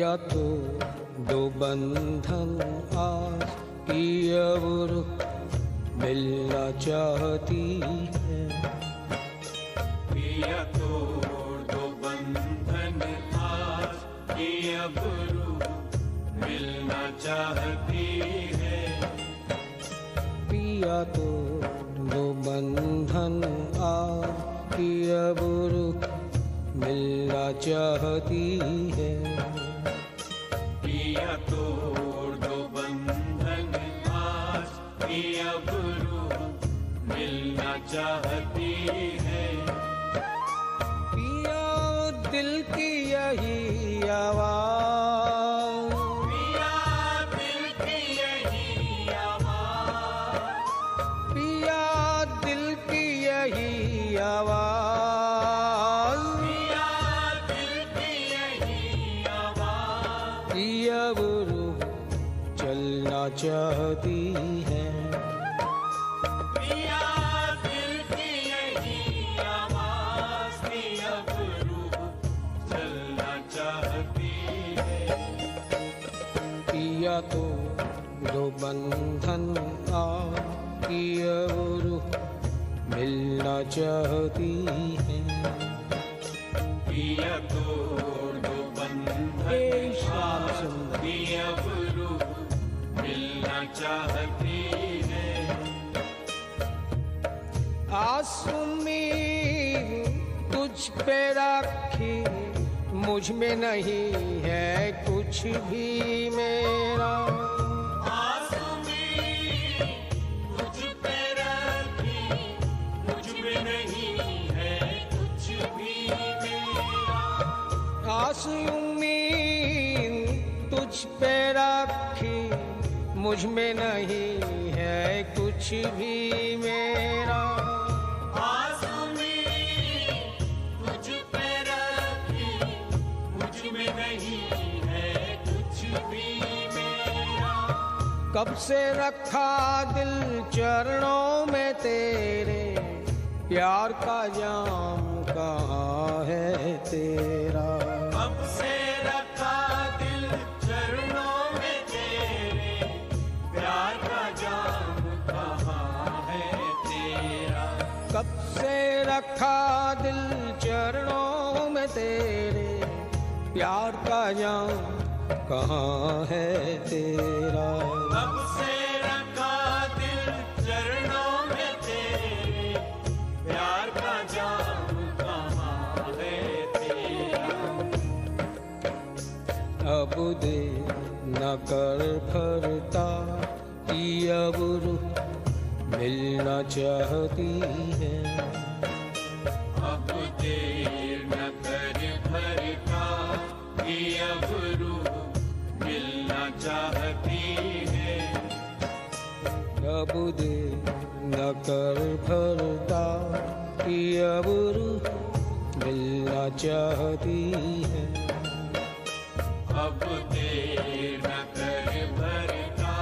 पिया तो दो बंधन आज की अब रुक मिलना चाहती है। पिया तो दो बंधन आज की अब रुक मिलना चाहती है। पिया तो दो बंधन आज की अब रुक मिलना चाहती है। पिया तो दो बंधन आज की अब रुक मिलना चाहती है। पिया दिल की यही आवाज़, पिया दिल की यही आवाज़, पिया दिल की यही आवाज़, अब रुक चलना चाहती है। पिया दिल की यही आवाज़ की अब रुक चलना चाहती है। पिया तो दो बंधन आज की अब रुक मिलना चाहती है। पिया तो दो बंधन की अब रुक मिलना चाहती है। आसुमी तुझ पे रखी मुझ में नहीं है कुछ भी मेरा। आसुमी तुझ पे रखी मुझ में नहीं है कुछ भी मेरा। आसुमी तुझ पे रखी मुझ में नहीं है कुछ भी मेरा। आसुमी तुझ पे रखी मुझ में नहीं है कुछ भी मेरा। कब से रखा दिल चरणों में तेरे, प्यार का जाम कहाँ है तेरा। कब से रखा दिल चरणों में तेरे, प्यार का जाम कहाँ है तेरा। कब से रखा दिल चरणों में तेरे, प्यार का जाम कहाँ है तेरा। कब से रखा दिल चरणों में तेरे, प्यार का जाम कहाँ है तेरा। अब दे न कर भरता कि अब रुक मिलना चाहती है। अब देर न कर भरता कि अब रुक मिलना चाहती है। अब दे न कर भरता कि अब रुक मिलना चाहती है। अब देर न कर भरता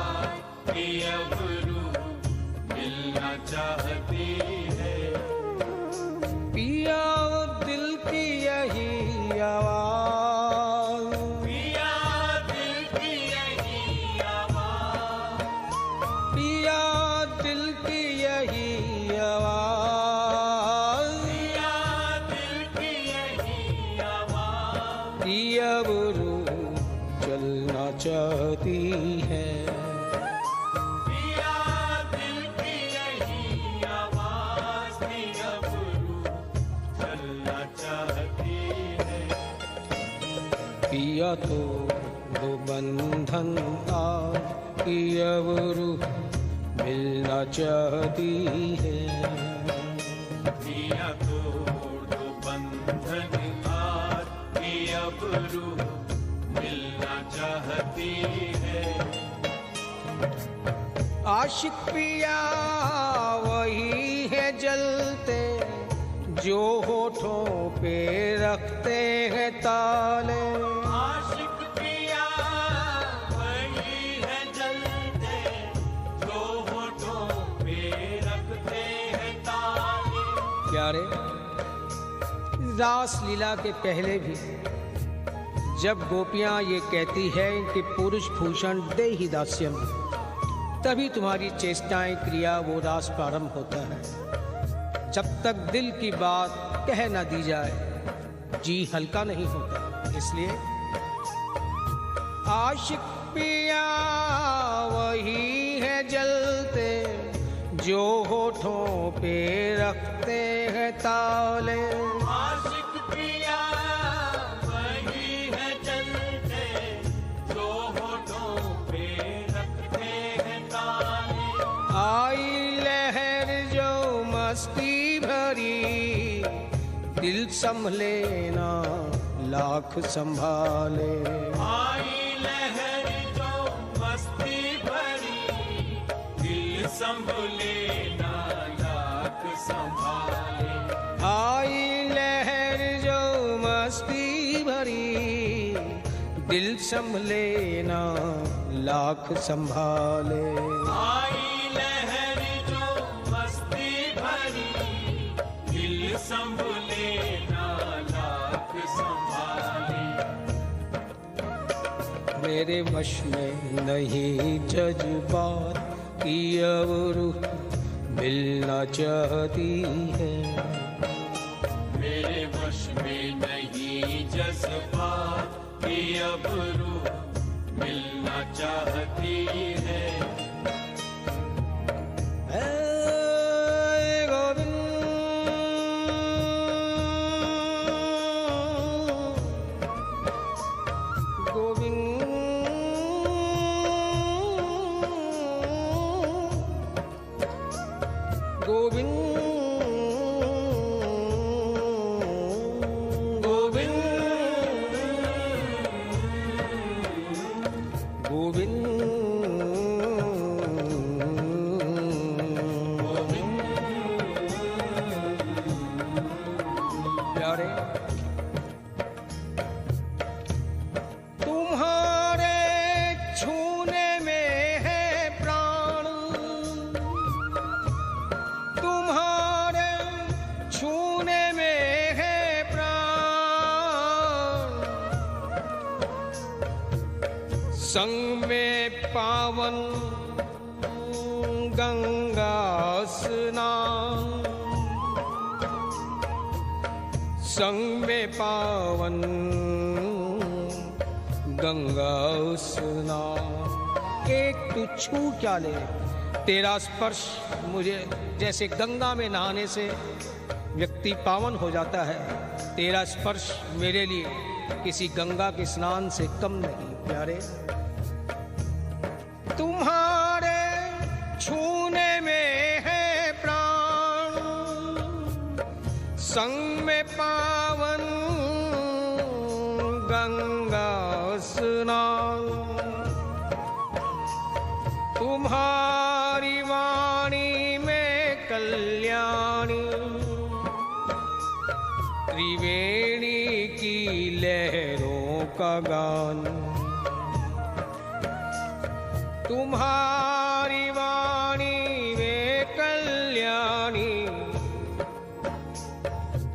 कि अब रुक मिलना चाहती है। पिया दिल की यही आवाज़, पिया दिल की यही आवाज़, पिया दिल की यही आवाज़, पिया दिल की यही आवाज़, कि अब रुक चलना चाहती है। पिया दिल की यही आवाज़ की अब रुक चलना चाहती है। पिया तो दो बंधन आज की अब रुक मिलना चाहती है। पिया तो दो बंधन आज की अब रुक मिलना चाहती है। आशिक पिया वही है जलते जो होठों पे रखते हैं ताले। आशिक पिया वही है जलते जो होठों पे रखते हैं ताले। प्यारे, रास लीला के पहले भी जब गोपियां ये कहती है कि पुरुष भूषण दे ही दास्यम, तभी तुम्हारी चेष्टाएं क्रिया वो रास प्रारंभ होता है। जब तक दिल की बात कह ना दी जाए जी हल्का नहीं होता। इसलिए आशिक पिया वही है जलते जो होठों पे रखते हैं ताले। आशिक पिया वही है जलते जो होठों पे रखते हैं ताले। आई लहर जो मस्ती भरी, दिल संभले ना लाख संभाले। आई लहर जो मस्ती भरी, दिल संभले ना लाख संभाले। आई लहर जो मस्ती भरी, दिल संभले ना लाख संभाले। आई लहर जो मस्ती भरी, दिल संभले ना लाख संभाले। मेरे वश में नहीं जज्बात की अब रूह मिलना चाहती है। मेरे वश में नहीं जज्बात की अब रूह मिलना चाहती है। ऐ गोविंद गोविंद गोविंद गोविंद प्यारे, तुम्हारे छूने में है प्राण, तुम्हारे छूने में है प्राण। संग में पावन गंगा स्नान, संग में पावन गंगा स्नान। एक तू छू क्या ले, तेरा स्पर्श मुझे जैसे गंगा में नहाने से व्यक्ति पावन हो जाता है, तेरा स्पर्श मेरे लिए किसी गंगा के स्नान से कम नहीं। प्यारे, तुम्हारे छूने में है प्राण, संग में पावन गंगा स्नान। तुम्हारी वाणी में कल्याणी, त्रिवेणी की लहरों का गान। तुम्हारी वाणी में कल्याणी,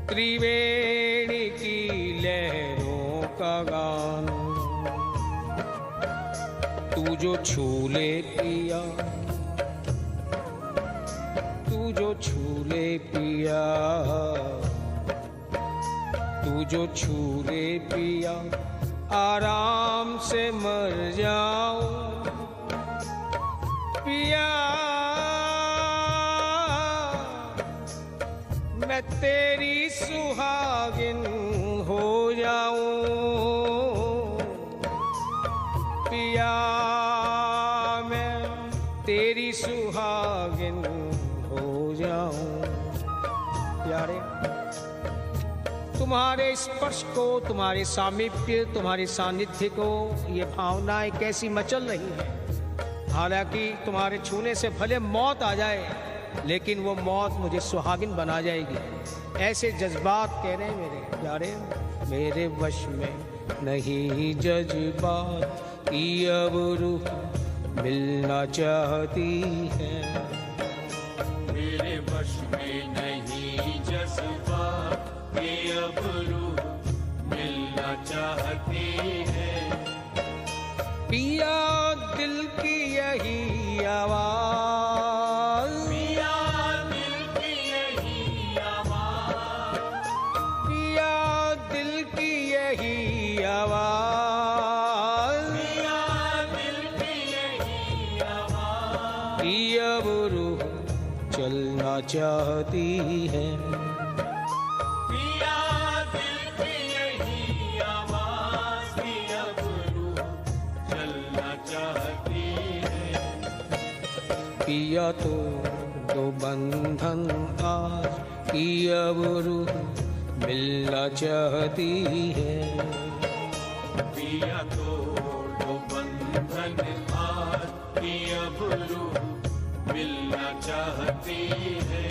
त्रिवेणी की लहरों का गान। तू जो छूले पिया, तू जो छूले पिया, तू जो छूले पिया, आराम से मर जाओ पिया। मैं तेरी सुहागिन हो जाऊं पिया, मैं तेरी सुहागिन हो जाऊं। प्यारे, तुम्हारे स्पर्श को, तुम्हारे सामीप्य, तुम्हारे सानिध्य को ये भावनाएं कैसी मचल रही है। हालांकि तुम्हारे छूने से भले मौत आ जाए, लेकिन वो मौत मुझे सुहागिन बना जाएगी। ऐसे जज्बात कह रहे हैं मेरे प्यारे। मेरे वश में नहीं जज्बात की अब रूह मिलना चाहती है। मेरे वश में नहीं जज्बात की अब रूह मिलना चाहती है। पिया दिल की यही आवाज, पिया दिल की यही आवाज, पिया दिल की यही आवाज, पिया दिल की यही आवाज, पिया वो रूह चलना चाहती है। पिया दिल की यही आवाज, पिया रूह चलना चाहती है। पिया तो दो बंधन आज, पिया वो रूह मिलना चाहती है। पिया तोड़ो बंधन आज, पिया रूह मिलना चाहती है।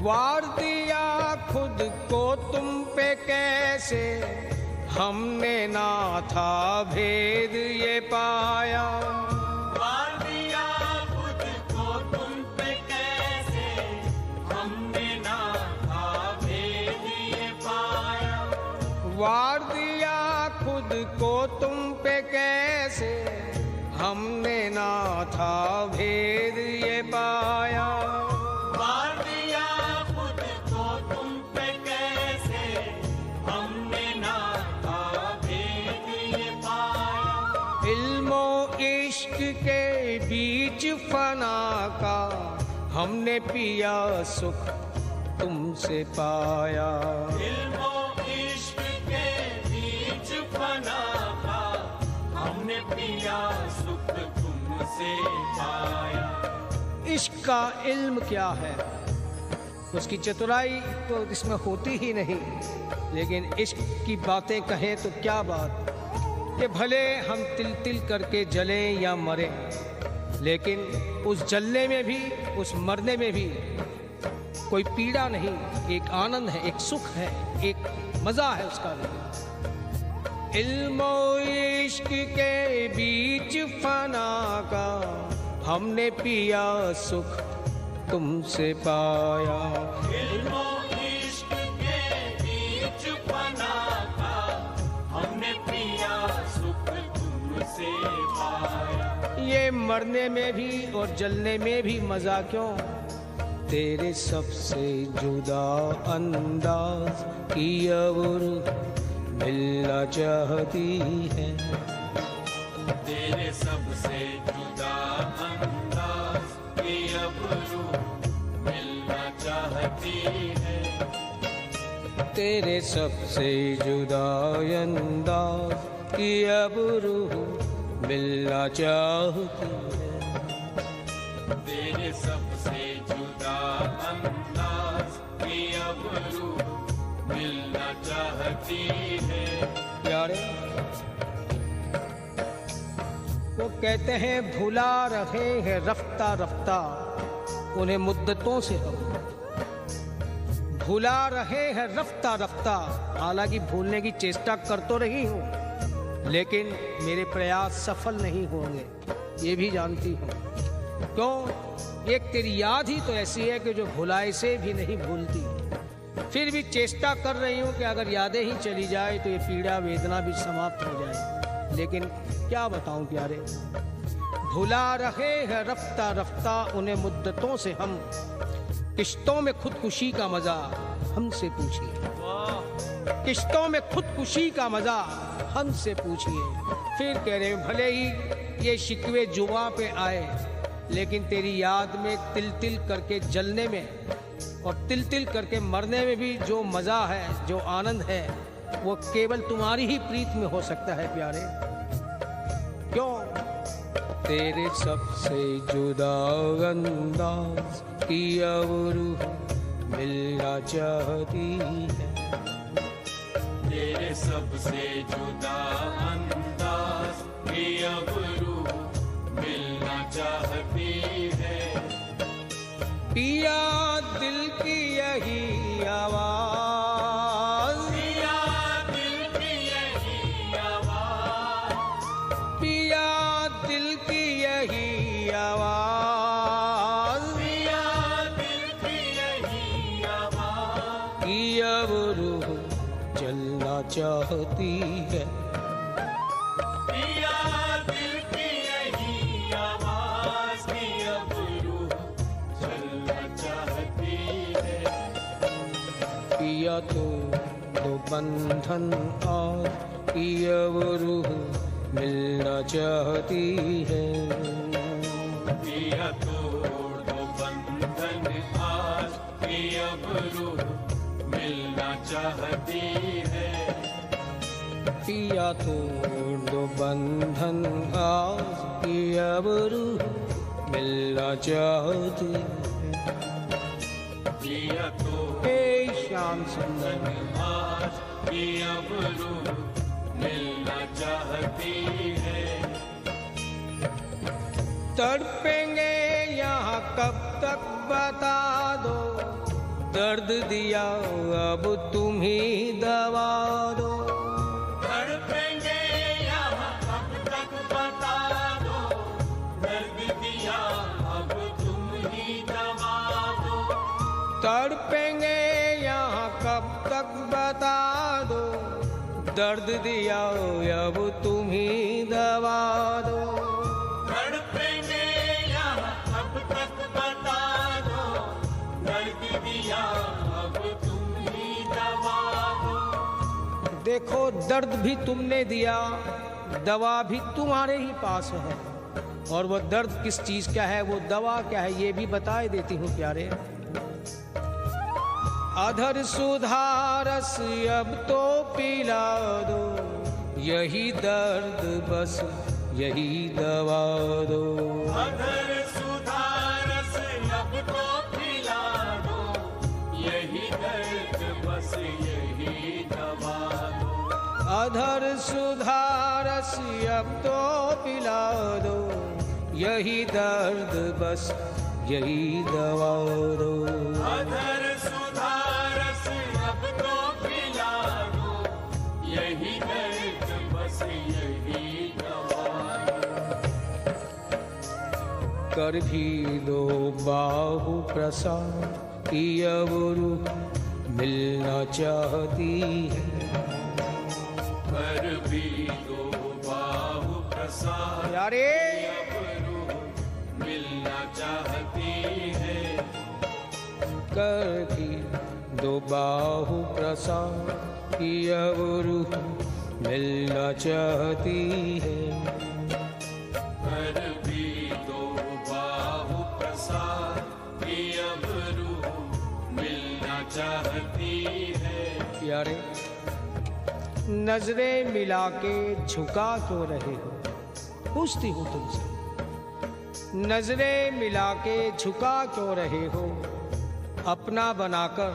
वार दिया खुद को तुम पे कैसे, हमने ना था भेद ये पाया। वार दिया खुद को तुम पे कैसे, हमने ना था भेद ये पाया। वार दिया खुद को तुम पे कैसे, हमने ना था भेद ये पाया। वार दिया खुद को तुम पे कैसे, हमने ना था भेद ये पाया। इल्मो इश्क के बीच फना का, हमने पिया सुख तुमसे पाया। इल्मो इश्क के बीच फना का, हमने पिया सुख तुमसे पाया। इश्क का इल्म क्या है, उसकी चतुराई तो इसमें होती ही नहीं। लेकिन इश्क की बातें कहें तो क्या बात, कि भले हम तिल तिल करके जलें या मरें, लेकिन उस जलने में भी, उस मरने में भी कोई पीड़ा नहीं, एक आनंद है, एक सुख है, एक मजा है उसका भी। इल्मो इश्क के बीच फना का, हमने पिया सुख तुमसे पाया। इल्मो इश्क के बीच फना का, हमने पिया सुख तुमसे पाया। ये मरने में भी और जलने में भी मजा क्यों, तेरे सबसे जुदा अंदाज की अवर मिलना चाहती है। तेरे सबसे जुदा अंदाज की अब रूह मिलना चाहती है। तेरे सबसे जुदा अंदाज की अब रूह मिलना चाहती है। तेरे सबसे जुदा अंदाज की अब रूह मिलना चाहती है। प्यारे, वो कहते हैं भुला रहे हैं रफ्ता रफ्ता उन्हें मुद्दतों से हम, भुला रहे हैं रफ्ता रफ्ता। हालांकि भूलने की चेष्टा कर तो रही हूँ, लेकिन मेरे प्रयास सफल नहीं होंगे, ये भी जानती हूँ। क्यों? एक तेरी याद ही तो ऐसी है कि जो भुलाए से भी नहीं भूलती। फिर भी चेष्टा कर रही हूँ कि अगर यादें ही चली जाए तो ये पीड़ा वेदना भी समाप्त हो जाए। लेकिन क्या बताऊं प्यारे, भुला रहे हैं रफ्ता रफ्ता उन्हें मुद्दतों से हम, किश्तों में खुदकुशी का मजा हमसे पूछिए, किश्तों में खुदकुशी का मजा हमसे पूछिए। फिर कह रहे हैं भले ही ये शिकवे जुबां पे आए, लेकिन तेरी याद में तिल तिल करके जलने में और तिल तिल करके मरने में भी जो मजा है, जो आनंद है, वो केवल तुम्हारी ही प्रीत में हो सकता है प्यारे। क्यों? तेरे सबसे जुदा अंदाज की अब रूह मिलना चाहती है। तेरे सबसे जुदा अंदाज की अब रूह मिलना चाहती है। पिया दिल की यही आवाज, पिया दिल की यही आवाज, पिया दिल की यही आवाज, पिया दिल की यही आवाज, की अब रूह चलना चाहती है। पिया दिल की यही आवाज की अब रूह चलना चाहती है। पिया तो बंधन और पिया वो रूह मिलना चाहती है। पिया तोड़ दो बंधन आज पिया वो रूह मिलना चाहती है। पिया तोड़ दो बंधन आज पिया वो रूह मिलना चाहती है। पिया तोड़ हे श्याम सुंदर आज पिया वो रूह मिलना चाहती है। तड़पेंगे यहाँ कब तक बता दो, दर्द दिया अब तुम ही दवा दो। तड़पेंगे यहाँ कब तक बता दो, दर्द दिया अब तुम ही दवा दो। तड़पेंगे यहाँ कब तक बता दो, दर्द दिया अब तुम ही दवा दो। तड़पेंगे यहाँ कब तक बता दो, दर्द दिया अब तुम ही दवा दो। देखो दर्द भी तुमने दिया, दवा भी तुम्हारे ही पास है, और वो दर्द किस चीज का है, वो दवा क्या है, ये भी बताए देती हूँ प्यारे। अधर सुधारस अब तो पिला दो, यही दर्द बस यही दवा दो। अधर सुधारस अब तो पिला दो, यही दर्द बस यही दवा दो। अधर सुधारस अब तो पिला दो, यही दर्द बस यही दवा दो। अधर सुधारस अब तो पिला दो, यही दर्द बस यही दवा दो। कर भी दो बाहु प्रसाद की अब रूह मिलना चाहती है। कर भी दो बाहु प्रसाद यारे अब रूह मिलना चाहती है। कर भी दो बाहु प्रसाद की अब रूह मिलना चाहती है। कर भी दो बाहु प्रसाद की अब रूह मिलना चाहती है। यारे नजरें मिला के झुका क्यों रहे हो, पूछती हूँ तुमसे। नजरें मिला के झुका क्यों रहे हो, अपना बनाकर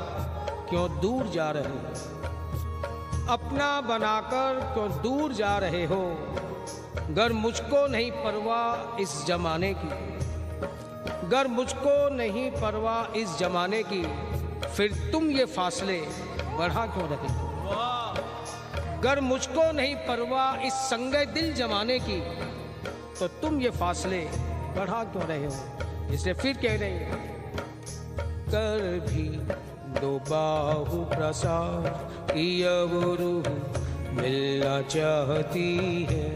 क्यों दूर जा रहे हो। अपना बनाकर क्यों दूर जा रहे हो, गर मुझको नहीं परवाह इस जमाने की। गर मुझको नहीं परवाह इस जमाने की, फिर तुम ये फासले बढ़ा क्यों रहे हो। गर मुझको नहीं परवाह इस संगे दिल जमाने की, तो तुम ये फासले बढ़ा क्यों रहे हो। इसलिए फिर कह रहे हैं, कर भी दो बाहु प्रसाद की अब रूह मिलना चाहती है।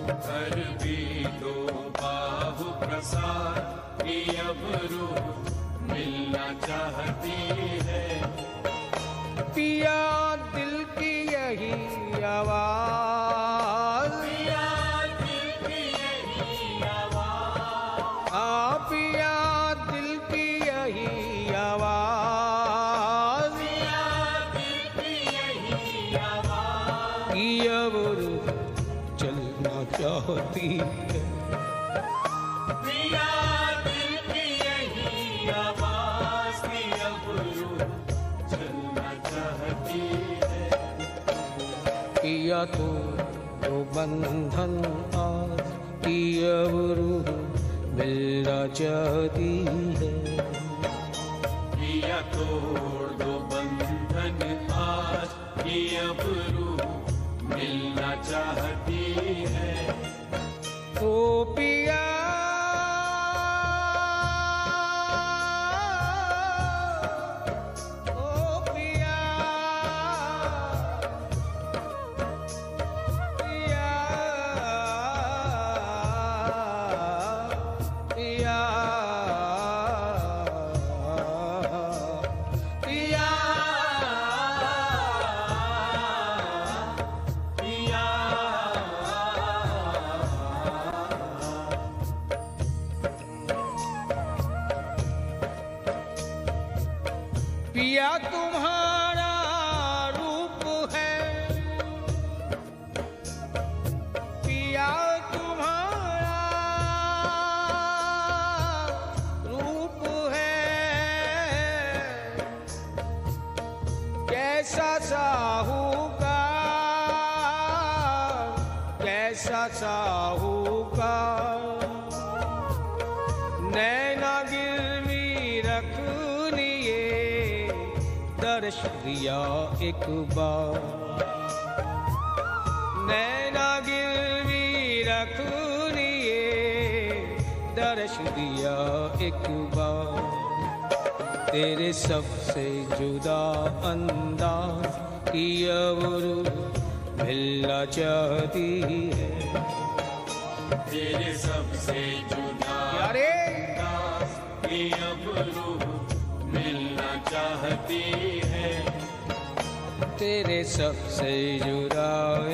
कर भी दो बाहु प्रसाद की अब रूह मिलना चाहती है। पिया दिल की यही आवाज, पिया दिल की यही आवाज, पिया दिल की यही आवाज, पिया दिल की यही आवाज, की अब रूह चलना चाहती है। पिया दिल की यही आवाज की अब रूह चलना चाहती है। पिया तो बंधन आज की अब रूह मिलना चाहती है। पिया तोड़ दो बंधन आज की अब रूह मिलना चाहती है। ओ पिया ओ पिया तुम्हारा रूप है, पिया तुम्हारा रूप है, कैसा साहूकार, कैसा साहूकार, नैना गिरवी रख लिए, दर्श दिया एक बार, नैना गिरवी रख लिए, दर्श दिया एक बार, तेरे सबसे जुदा अंदाज की अबरू मिलना चाहती है, तेरे सबसे जुदा यारे अंदाज की अबरू मिलना चाहती है, तेरे सबसे जुदा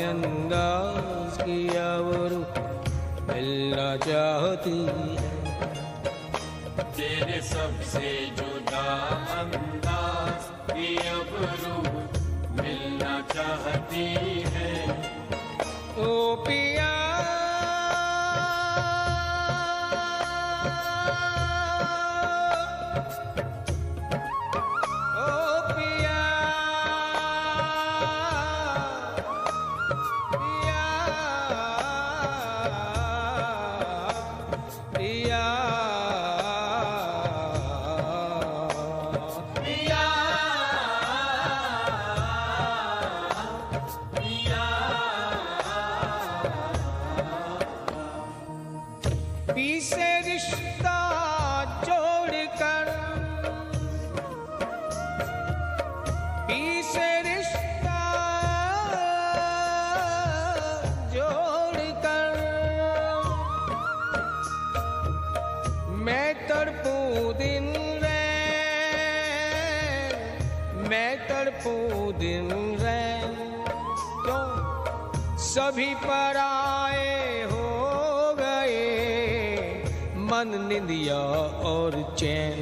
अंदाज की अबरू मिलना चाहती है, तेरे सबसे जुदा अंदाज की अबरू मिलना चाहती है, ओ पिया ओ पिया पिया पिया पी से रिश्ता जोड़कर, पी से रिश्ता जोड़कर, मैं तड़पूं दिन रैन, मैं तड़पूं दिन रैन, क्यों सभी पराए हो गए, मन निंदिया और चैन,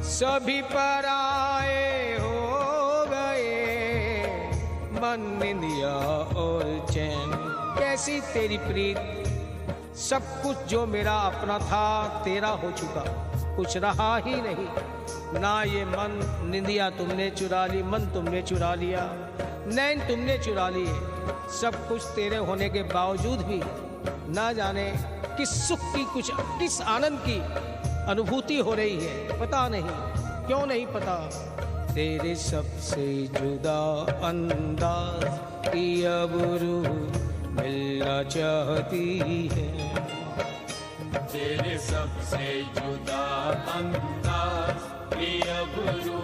सभी पराए हो गए, मन निंदिया और चैन, कैसी तेरी प्रीत, सब कुछ जो मेरा अपना था तेरा हो चुका, कुछ रहा ही नहीं, ना ये मन निंदिया तुमने चुरा ली, मन तुमने चुरा लिया, नैन तुमने चुरा लिए, सब कुछ तेरे होने के बावजूद भी ना जाने किस सुख की, कुछ किस आनंद की अनुभूति हो रही है, पता नहीं, क्यों नहीं पता, तेरे सबसे जुदा अंदाज की अबरू मिलना चाहती है, तेरे सबसे जुदा अंदाज की अबरू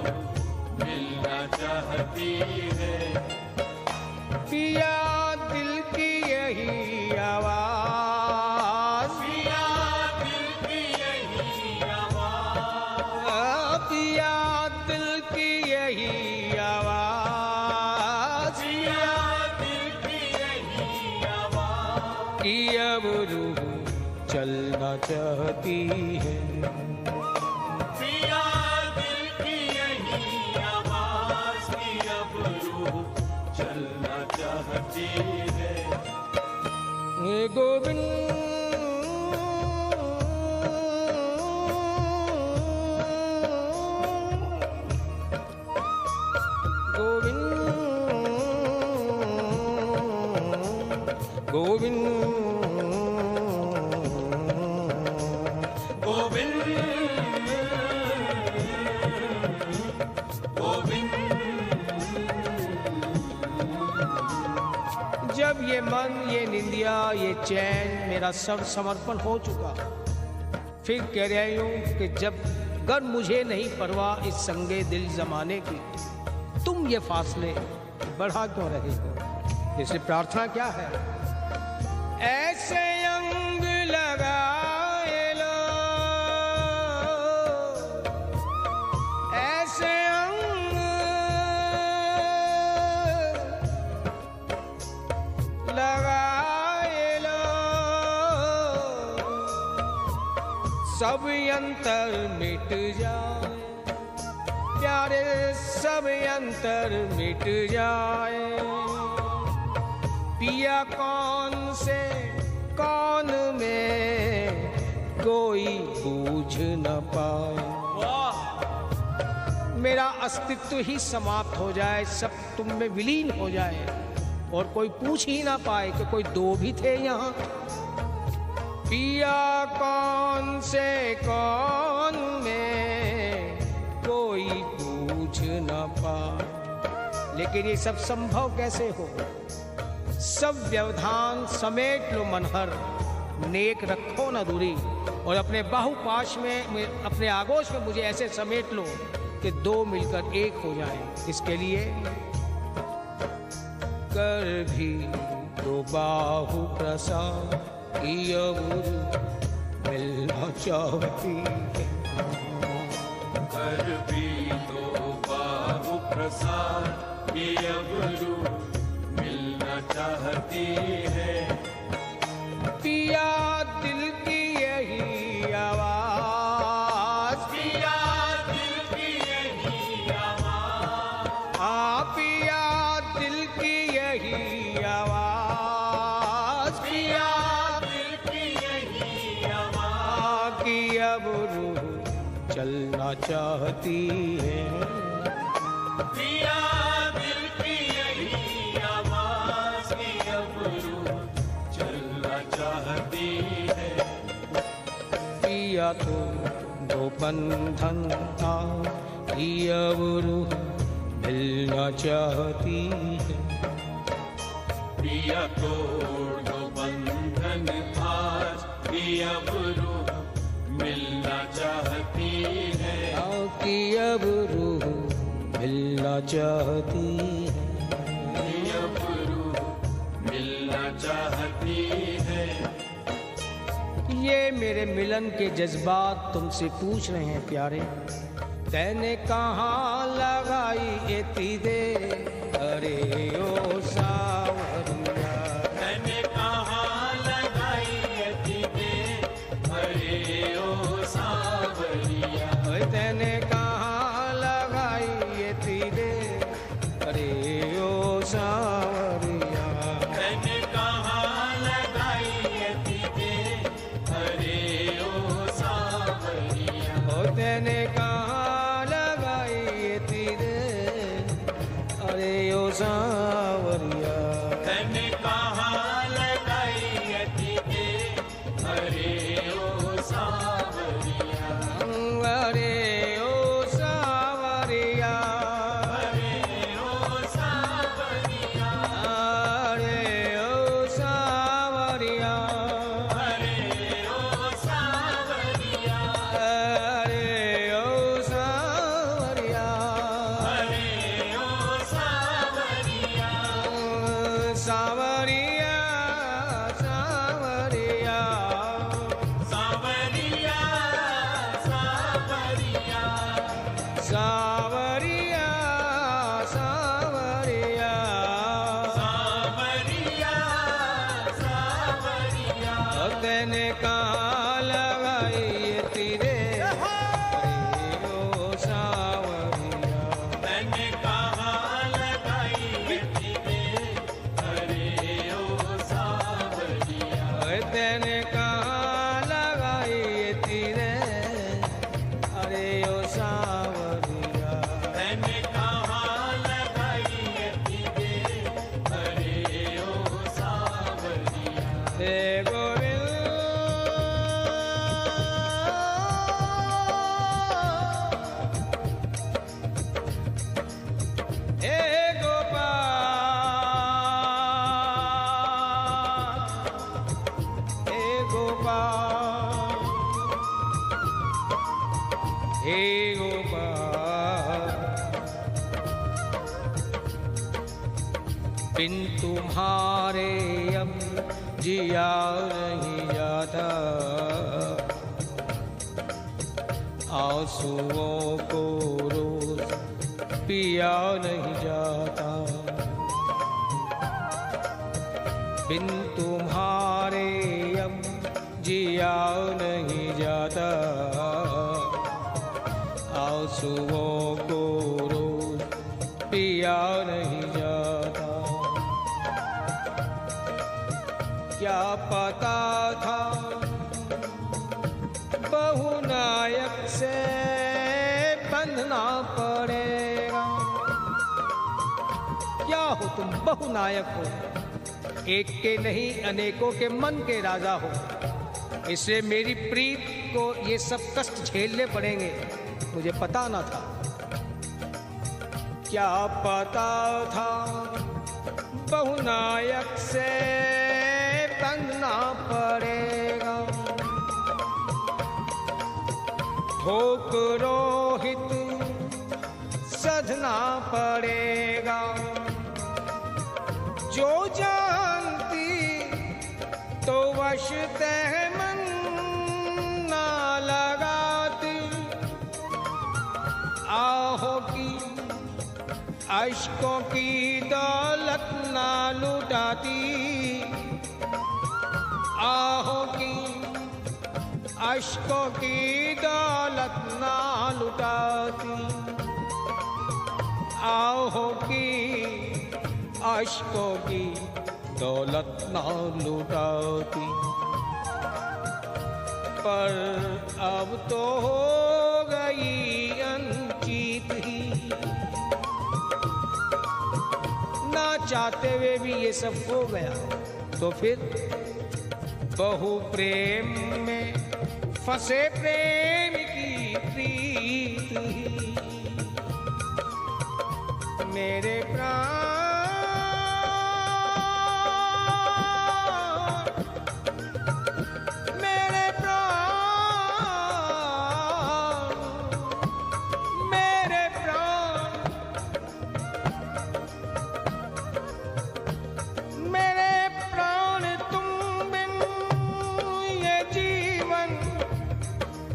मिलना चाहती है, पिया दिल की यही आवाज, पिया दिल की यही आवाज, पिया दिल की यही आवाज, पिया दिल की यही आवाज, की अबरू चलना चाहती है, पिया दिल की यही आवाज की अबरू चलना चाहती है, हे गोविंद गोविंद गोविंद गोविंद गोविंद। जब ये मन, ये निंदिया, ये चैन मेरा सब समर्पण हो चुका, फिर कह रही हूं कि जब गर मुझे नहीं परवाह इस संगे दिल जमाने की, तुम ये फासले बढ़ा क्यों रहे हो। जैसे प्रार्थना क्या है, ऐसे अंग लगाए लो, ऐसे अंग लगाए लो, सब अंतर मिट जाए, प्यारे सब अंतर मिट जाए, पिया कौन से कौन में कोई बूझ न पाए। मेरा अस्तित्व ही समाप्त हो जाए, सब तुम में विलीन हो जाए और कोई पूछ ही ना पाए कि कोई दो भी थे यहाँ। पिया कौन से कौन में कोई पूछ न पाए। लेकिन ये सब संभव कैसे हो? सब व्यवधान समेट लो मनहर, नेक रखो न दूरी, और अपने बाहुपाश में, अपने आगोश में मुझे ऐसे समेट लो कि दो मिलकर एक हो जाए। इसके लिए कर भी दो बाहु प्रसाद, मिलना चाहती है। कर भी दो बाहु प्रसाद, मिलना चाहती है। पिया दिल की यही आवाज, पिया दिल की यही आवाज, पिया दिल की यही आवाज, पिया दिल की यही आवाज, कि अब रूह चलना चाहती है। पिया दिल की यही आवाज, कि अब रूह चलना चाहती है। पिया तो दो बंधन था, अब रूह मिलना चाहती है। पिया तोड़ दो बंधन आज, अब रूह मिलना चाहती है। कि अब रूह मिलना चाहती है। अब रूह मिलना चाहती है। ये मेरे मिलन के जज्बात तुमसे पूछ रहे हैं प्यारे, तैने कहाँ लगाई ये तीदे, अरे ओ सावरिया। तैने कहाँ लगाई ये तीदे, अरे ओ सावरिया। तैने कहाँ लगाई ये तीदे, अरे ओ सावरिया। तैने कहाँ लगाई ये तीदे, अरे ओ सावरिया। तैने कहाँ लगाई ये तीदे, अरे ओ सावरिया। तैने कहाँ लगाई ये तीदे, अरे ओ सावरिया। अरे ओ सावरिया, अरे ओ सावरिया, अरे ओ सावरिया, अरे ओ सावरिया, अरे ओ सावरिया, अरे ओ सावरिया। सावरिया, सावरिया, सावरिया, सावरिया, सावरिया, सावरिया। सावरिया, सावरिया। तैने कहाँ लगाई ये तीरे, अरे ओ सावरिया। तैने कहाँ लगाई ये तीदे, अरे ओ सावरिया। तैने कहाँ लगाई ये तीरे, अरे ओ सावरिया। तैने कहाँ लगाई ये तीदे, अरे ओ सावरिया। हे गोविंद, हे गोपाल, हे गोपाल, हे गोपाल। बिन तुम्हारे अब जिया नहीं जाता, आंसुओं को रोज पिया नहीं जाता। बिन तुम्हारे अब जिया नहीं जाता, आंसुओं को किया नहीं जाता। क्या पता था बहुनायक से बंधना पड़ेगा। क्या हो तुम, बहुनायक हो, एक के नहीं अनेकों के मन के राजा हो, इसलिए मेरी प्रीत को ये सब कष्ट झेलने पड़ेंगे, मुझे पता ना था। क्या पता था बहुनायक से बंधना पड़ेगा। ठोक रोहित सधना पड़ेगा। जो जानती तो वश मन ना लगाती। आहों की अश्कों की दौलत ना लुटाती। आहों की अश्कों की दौलत ना लुटाती। आहों की अश्कों की दौलत ना लुटाती। पर अब तो हो गई अनजीत ही, ना चाहते हुए भी ये सब हो गया। तो फिर बहु प्रेम में फंसे प्रेम की प्रीत ही। मेरे प्राण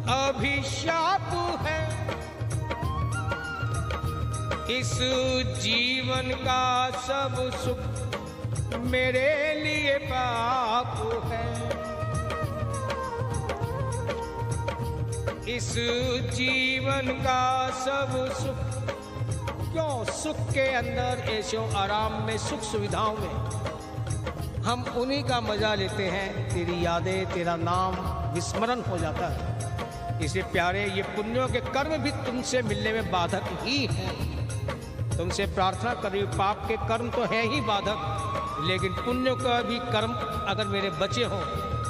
अभिशाप है। इस जीवन का सब सुख मेरे लिए पाप है। इस जीवन का सब सुख, क्यों सुख के अंदर ऐशो आराम में, सुख सुविधाओं में हम उन्हीं का मजा लेते हैं। तेरी यादें, तेरा नाम विस्मरण हो जाता है। इसे प्यारे, ये पुण्यों के कर्म भी तुमसे मिलने में बाधक ही हैं। तुमसे प्रार्थना कर रही हूँ, पाप के कर्म तो है ही बाधक, लेकिन पुण्य का भी कर्म अगर मेरे बचे हों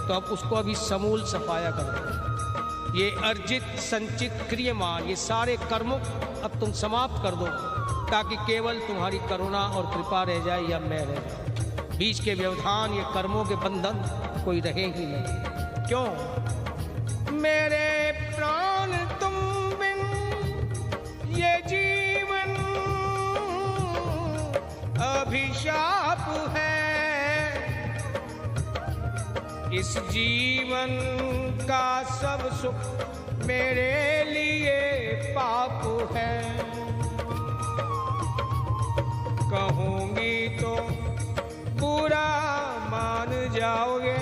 तो अब उसको अभी समूल सफाया करो। ये अर्जित संचित क्रियमान ये सारे कर्मों अब तुम समाप्त कर दो, ताकि केवल तुम्हारी करुणा और कृपा रह जाए या मैं रह जाए। बीच के व्यवधान, ये कर्मों के बंधन कोई रहे ही नहीं। क्यों? मेरे प्राण तुम बिन ये जीवन अभिशाप है। इस जीवन का सब सुख मेरे लिए पाप है। कहूंगी तो बुरा मान जाओगे,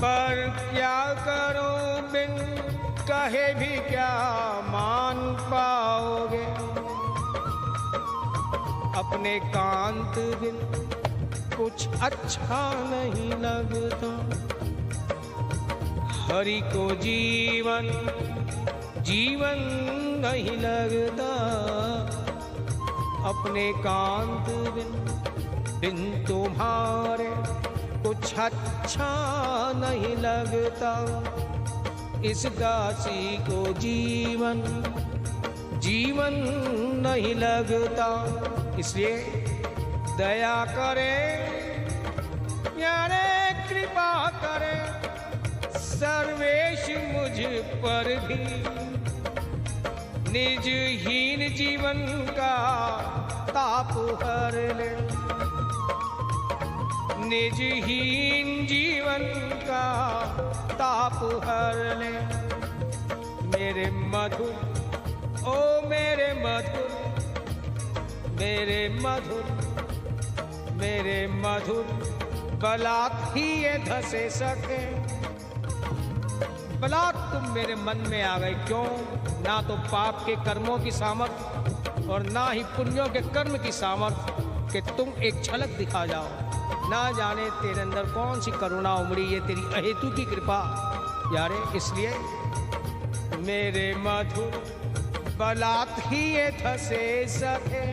पर क्या करो बिन कहे भी क्या मान पाओगे। अपने कांत बिन कुछ अच्छा नहीं लगता। हरि को जीवन जीवन नहीं लगता। अपने कांत बिन तुम्हारे कुछ अच्छा नहीं लगता। इस दासी को जीवन जीवन नहीं लगता। इसलिए दया करे, प्यारे कृपा करे, सर्वेश मुझ पर भी। निजहीन जीवन का ताप हर ले। निजहीन जीवन का ताप हर ले। मेरे मधुर, ओ मेरे मधुर, मेरे मधुर, मेरे मधुर, बलात् ही ये धसे सके। बलात् तुम मेरे मन में आ गए। क्यों? ना तो पाप के कर्मों की सामर्थ और ना ही पुण्यों के कर्म की सामर्थ कि तुम एक झलक दिखा जाओ। ना जाने तेरे अंदर कौन सी करुणा उमड़ी, ये तेरी अहेतु की कृपा यारे। इसलिए मेरे मधुर बलात् ही ये धसे सके,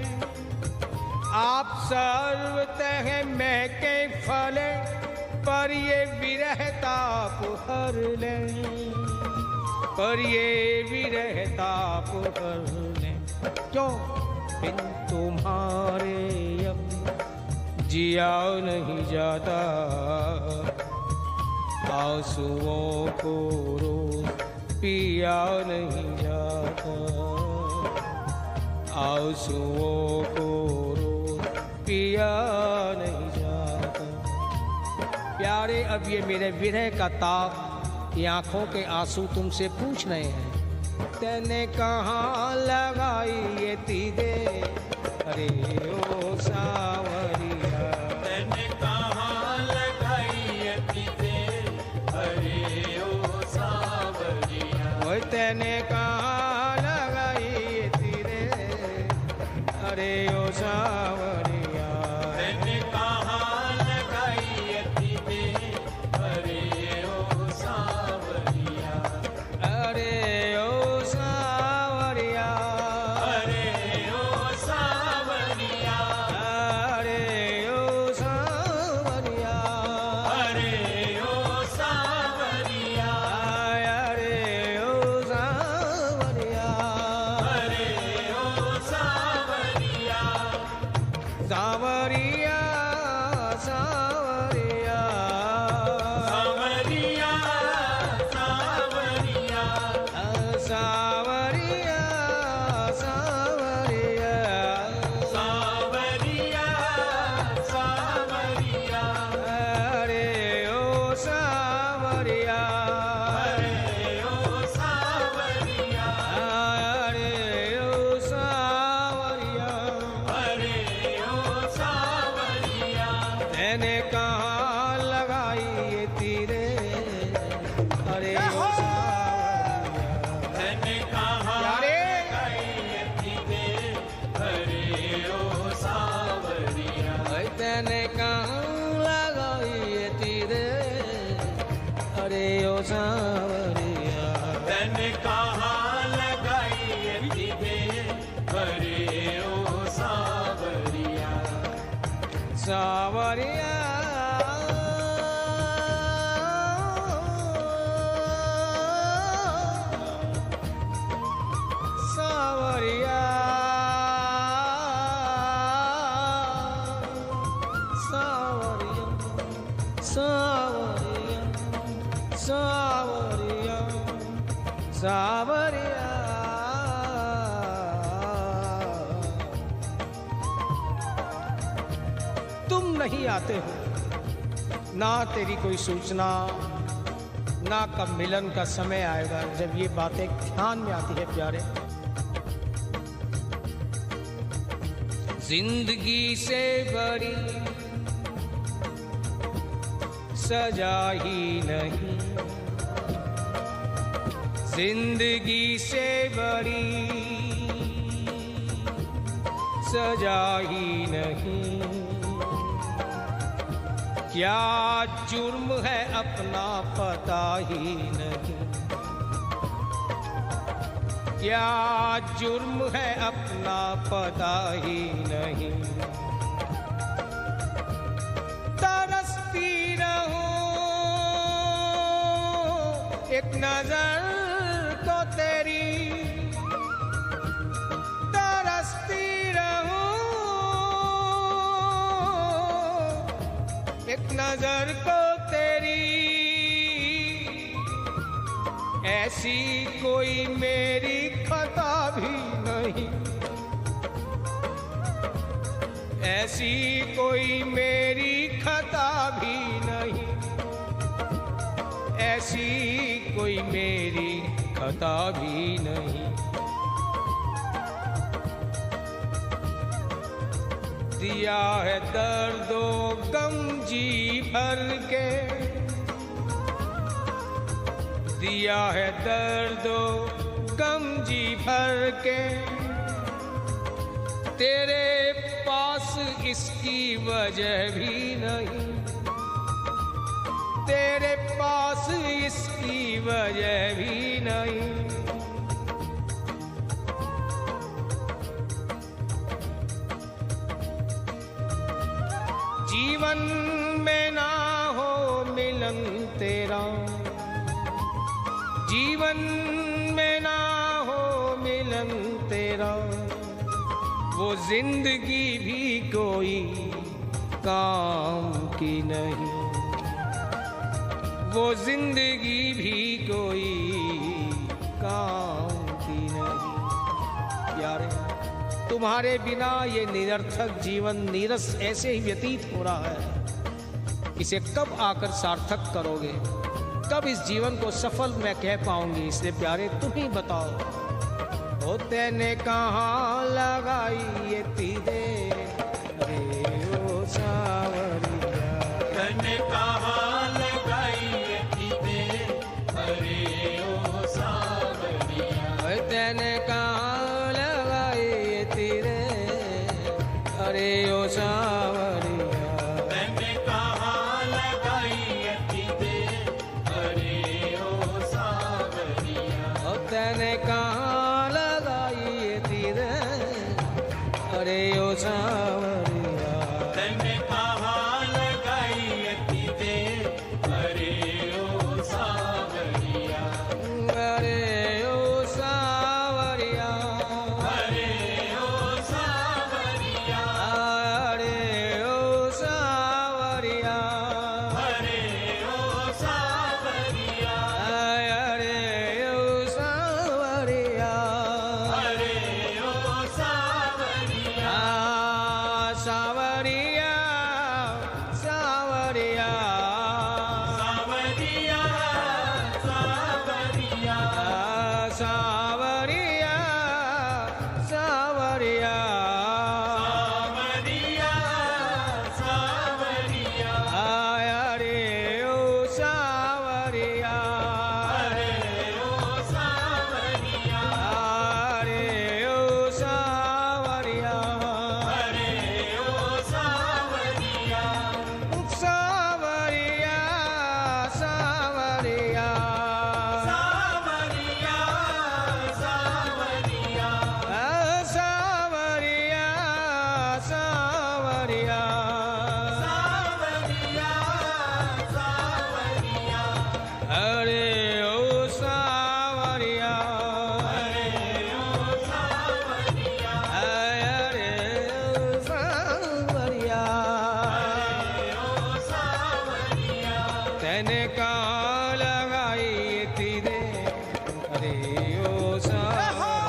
आप सर्वतः महके फले, पर ये विरह ताप हर ले, पर ये विरह ताप हर ले। क्यों बिन तुम्हारे अब जिया नहीं जाता, आंसुओं को रोज पिया नहीं जाता, आंसुओं को रोज पिया नहीं जाता। प्यारे अब ये मेरे विरह का ताप, ये आंखों के आंसू तुमसे पूछ रहे हैं, तैने कहाँ लगाई ये तीदे, अरे ओ सावरिया, तैने कहाँ लगाई ये तीदे, अरे ओ सावरिया, ओए तैने कहाँ लगाई ये तीदे, अरे ओ सावरिया, तैने कहाँ लगाई ये तीदे, अरे ओ सावरिया, अरे ओ सावरिया, अरे ओ सावरिया, अरे ओ सावरिया, अरे ओ सावरिया, अरे ओ सावरिया, अरे ओ सावरिया, सावरिया, सावरिया, सावरिया, सावरिया, सावरिया, सावरिया, सावरिया, सावरिया, अरे ओ सावरिया, अरे ओ सावरिया, अरे ओ सावरिया, अरे ओ सावरिया, मैंने कहाँ लगाई ये तीरे, अरे ओ सावरिया। तैने कहाँ यारे लगाई ये तीदे, अरे ओ सावरिया, तैने कहाँ लगाई ये तीरे, अरे ओ सावरिया। तैने कहाँ लगाई ये तीदे, अरे ओ सावरिया, सावरिया, सावरिया, सावरिया, सावरिया, सावरिया, सावरिया। तुम नहीं आते हो, ना तेरी कोई सूचना, ना कब मिलन का समय आएगा। जब ये बातें ध्यान में आती है प्यारे, जिंदगी से बड़ी सजा ही नहीं, जिंदगी से बड़ी सजा ही नहीं। क्या जुर्म है अपना पता ही नहीं, क्या जुर्म है अपना पता ही नहीं। तरसती रहूं एक नजर को तेरी, तरसती रहूं एक नजर को तेरी। ऐसी कोई मेरी खता भी नहीं, ऐसी कोई मेरी खता भी नहीं, ऐसी कोई मेरी खता भी नहीं। दिया है दर्दो गम जी भर के, दिया है दर्दो गम जी भर के तेरे पास इसकी वजह भी नहीं, तेरे पास इसकी वजह भी नहीं। जीवन में ना हो मिलन तेरा, जीवन में ना हो मिलन तेरा, वो जिंदगी भी कोई काम की नहीं, वो जिंदगी भी कोई काम की नहीं। यारे तुम्हारे बिना ये निरर्थक जीवन नीरस ऐसे ही व्यतीत हो रहा है। इसे कब आकर सार्थक करोगे, कब इस जीवन को सफल मैं कह पाऊंगी? इसलिए प्यारे तुम ही बताओ। ओ तेने कहाँ लगाई ये तीरे रे ओ सावरिया, तने कहाँ लगाई ये तीरे रे ओ सावरिया, तेने कहाँ लगाई ये तीरे अरे ओ सावरिया, तने कहाँ लगाई ये तीरे रे ओ सावरिया, ओ तेने कहाँ लगाई ये तीरे अरे ओ सावरिया, तने कहाँ लगाई ये तीरे रे ओ सावरिया, अरे ओ सावरिया, रे ओ सावरिया, अरे ओ सावरिया, रे ओ सावरिया, अरे ओ सावरिया, रे ओ सावरिया, सावरिया, सावरिया, सावरिया, सावरिया, सावरिया, सावरिया, सावरिया, सावरिया, अरे ओ सावरिया, रे ओ सावरिया, अरे ओ सावरिया, रे ओ सावरिया, सावरिया, सावरिया, सावरिया, सावरिया, सावरिया, सावरिया, सावरिया, सावरिया, अरे ओ सावरिया, रे ओ सावरिया, अरे ओ सावरिया, रे ओ सावरिया, तेने कहाँ लगाई ये तीरे अरे ओ सावरिया,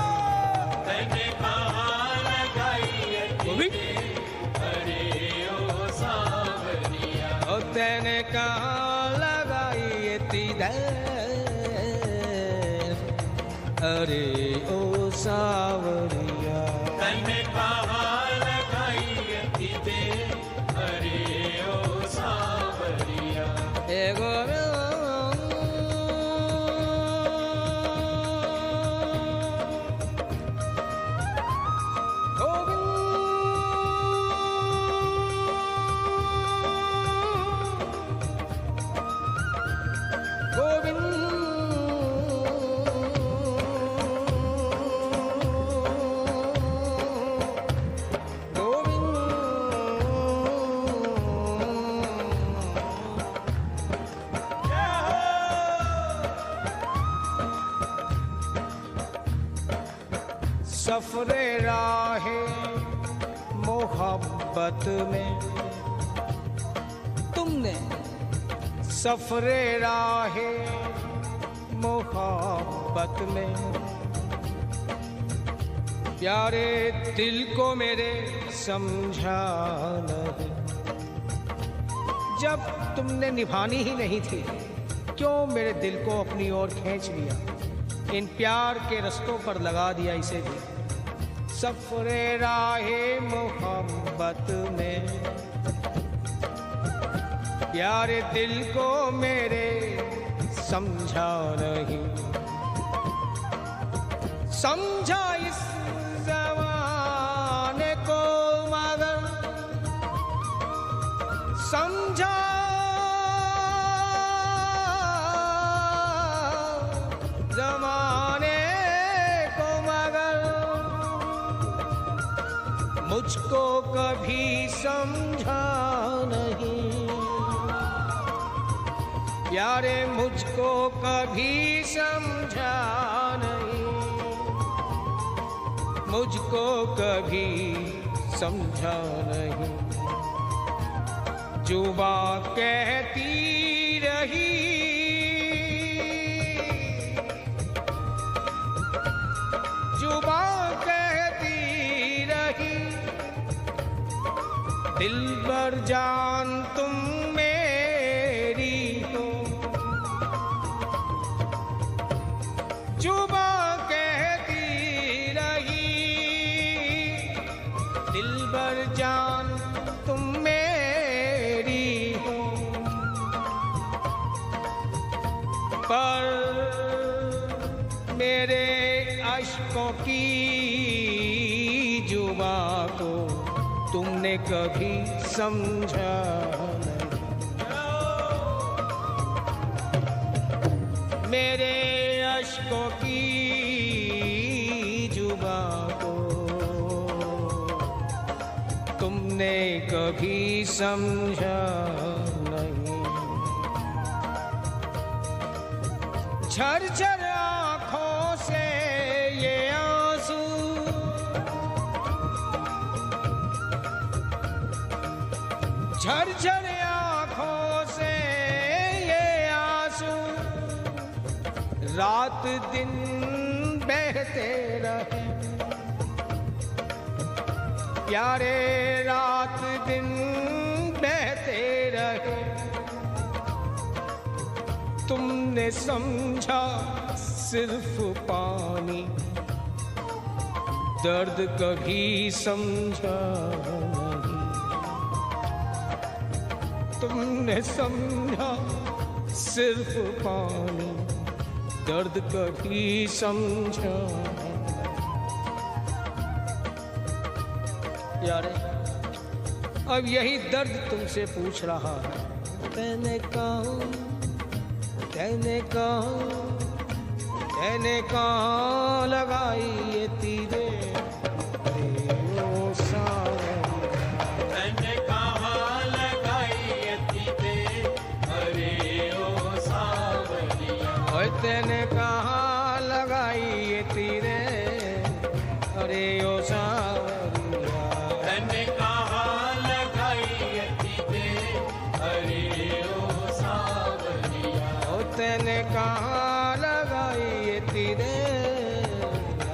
तने कहाँ लगाई ये तीरे रे ओ सावरिया, ओ तेने कहाँ लगाई ये तीरे अरे ओ सावरिया, तने कहाँ लगाई ये तीरे रे ओ सावरिया, एगो सफरे राहे मोहब्बत में तुमने सफरे राहे मोहब्बत में प्यारे दिल को मेरे समझा नहीं, जब तुमने निभानी ही नहीं थी क्यों मेरे दिल को अपनी ओर खींच लिया, इन प्यार के रस्तों पर लगा दिया इसे भी। सफरे राहे मोहब्बत में प्यारे दिल को मेरे समझा नहीं, समझा इस जमाने को मगर समझा जमाने को मगर मुझको कभी समझा नहीं यारे मुझको कभी समझा नहीं मुझको कभी समझा नहीं जुबां कहती रही जुबां कहती रही दिलबर जान तुम मेरी हो जुबां कहती रही दिलबर जान तुम मेरी हो पर मेरे अश्कों की जुबां को तुमने कभी समझा नहीं मेरे अश्कों की जुबां को तुमने कभी समझा नहीं झरझर आँखों से ये आंसू झरझर आँखों से ये आंसू रात दिन बहते रहे प्यारे रात दिन बहते रहे तुमने समझा सिर्फ पानी दर्द कभी समझा नहीं तुमने समझा सिर्फ पानी दर्द कभी समझा यारे अब यही दर्द तुमसे पूछ रहा है तैने कहाँ लगाई ये तीरे ओ सावरिया तैने कहाँ लगाई ये तीरे अरे ओ सावरिया तैने कहाँ लगाई ये तीरे अरे ओ सावरिया तैने कहाँ लगाई ये तीरे अरे ओ सावरिया तैने कहाँ लगाई ये तीरे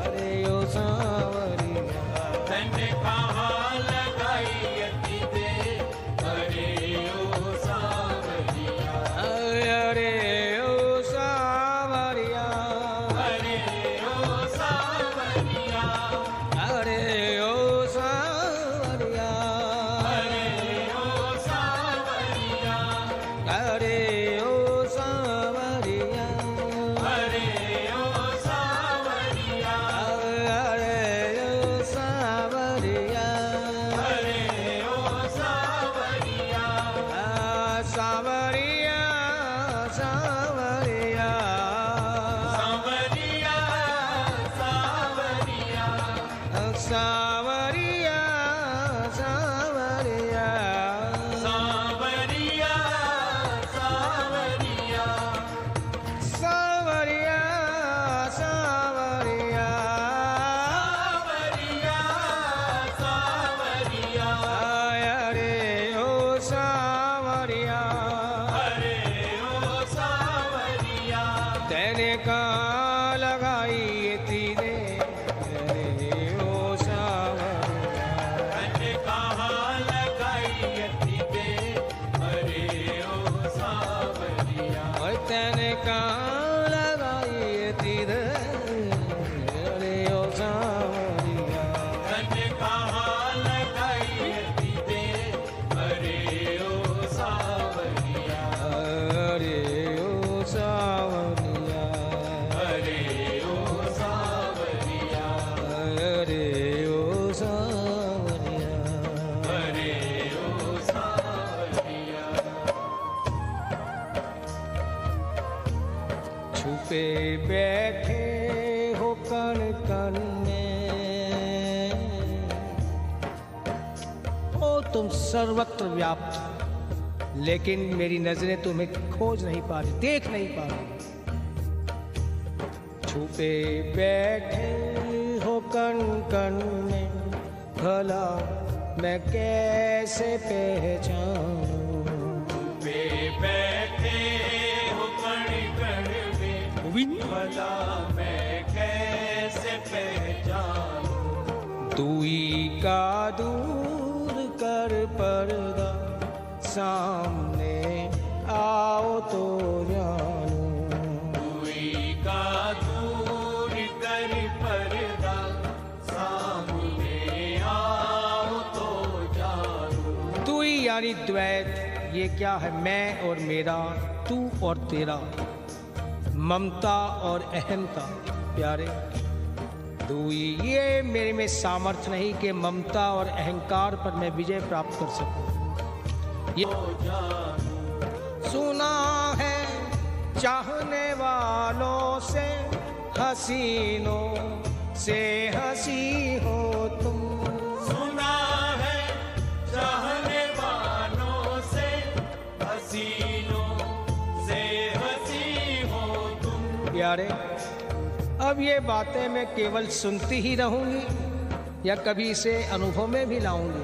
अरे ओ सावरिया तैने कहाँ लगाई ये तीरे अरे ओ सावरिया अरे ओ सावरिया अरे ओ सावरिया अरे ओ सावरिया अरे ओ सावरिया अरे ओ सावरिया अरे ओ सावरिया अरे ओ सावरिया अरे ओ सावरिया सावरिया सावरिया सावरिया सावरिया सावरिया सावरिया सावरिया सावरिया सावरिया सावरिया सावरिया सावरिया अरे ओ सावरिया अरे ओ सावरिया तैने कहाँ लगाई ये तीरे अरे ओ सावरिया तुम सर्वत्र व्याप्त हो, लेकिन मेरी नजरें तुम्हें खोज नहीं पा रही, देख नहीं पा रही। छुपे बैठे हो कण कण में, भला मैं कैसे पहचानूं? छुपे बैठे हो कण कण में, भला मैं कैसे पहचानूं? दूई का दूर कर पर्दा, सामने आओ तो जानूं। दूई का दूर कर पर्दा, सामने आओ तो जानूं। दूई यानी द्वैत, ये क्या है? मैं और मेरा, तू और तेरा, ममता और अहमता। प्यारे, दूई ये मेरे में सामर्थ्य नहीं कि ममता और अहंकार पर मैं विजय प्राप्त कर सकूं। ये सुना है चाहने वालों से, हसीनों से हंसी हो तुम। सुना है चाहने वालों से, हसीनों से हंसी हो तुम। प्यारे, अब ये बातें मैं केवल सुनती ही रहूंगी या कभी इसे अनुभव में भी लाऊंगी?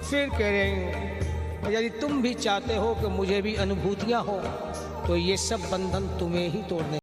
फिर कह रहे हैं, यदि तुम भी चाहते हो कि मुझे भी अनुभूतियां हो, तो ये सब बंधन तुम्हें ही तोड़ने।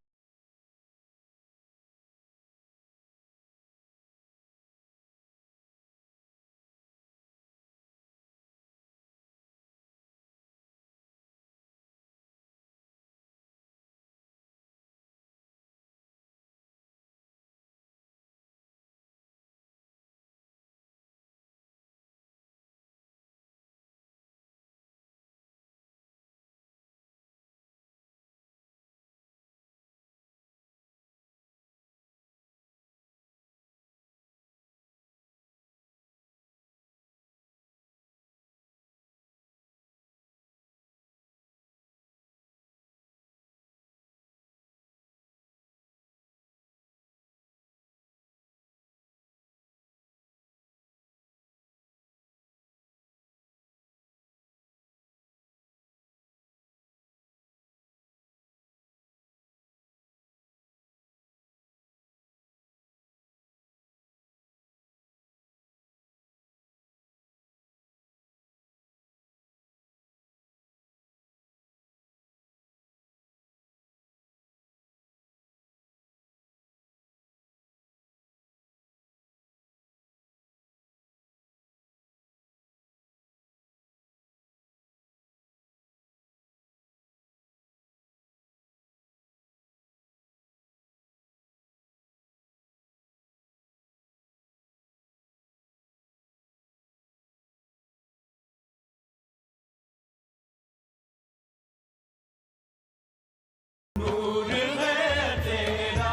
नूर है तेरा,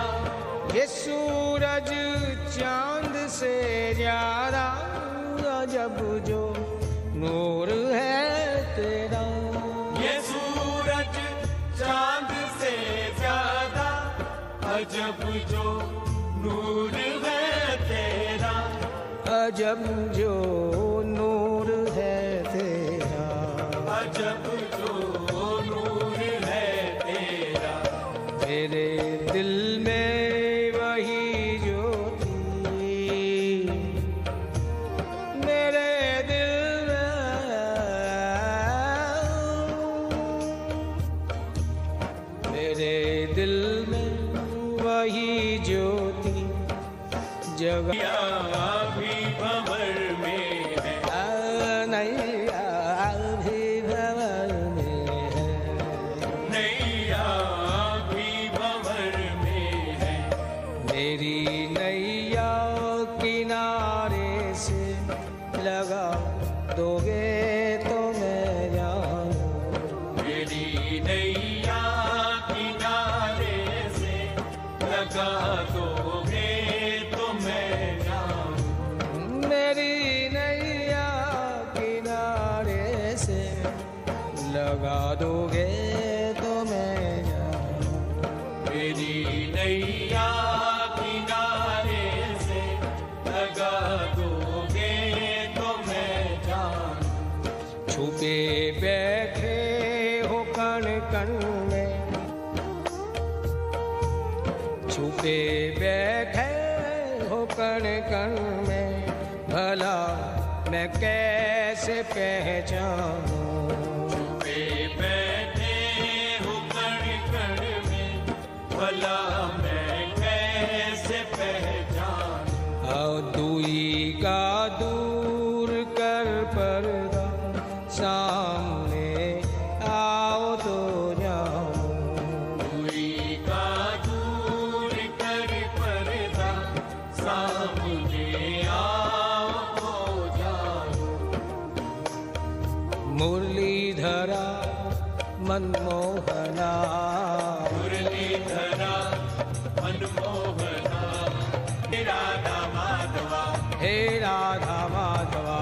ये सूरज चांद से ज्यादा अजब जो नूर है तेरा। ये सूरज चांद से ज्यादा अजब जो नूर है तेरा। अजब जो नूर है तेरा। अजब जो नूर है तेरा। मेरे दिल में वही ज्योति, मेरे दिल में, मेरे दिल में वही ज्योति जगा। अभी भंवर में है, नैया भी भंवर में है, नैया भी भंवर में है। मेरी नैया किनारे से लगा दोगे तो मैं जाऊं। मेरी नैया किनारे से लगा दोगे तो मैं जाऊं। मेरी नैया किनारे से लगा दोगे तो मैं जाऊं। मेरी नैया किनारे से लगा दोगे तो मैं जाऊं। कण में, छुपे बैठे हो कण कण में, भला मैं कैसे पहचानूं। छुपे बैठे हो कण कण में, भला मैं कैसे पहचानूं। आओ दूरी का दूर कर पर्दा, सामने आओ तो जाऊं। दूरी का दूर कर पर्दा, सामने आओ तो जाऊं। मुरलीधरा मनमोहना, मुरलीधरा मनमोहना, हे राधा माधवा, हे राधा माधवा,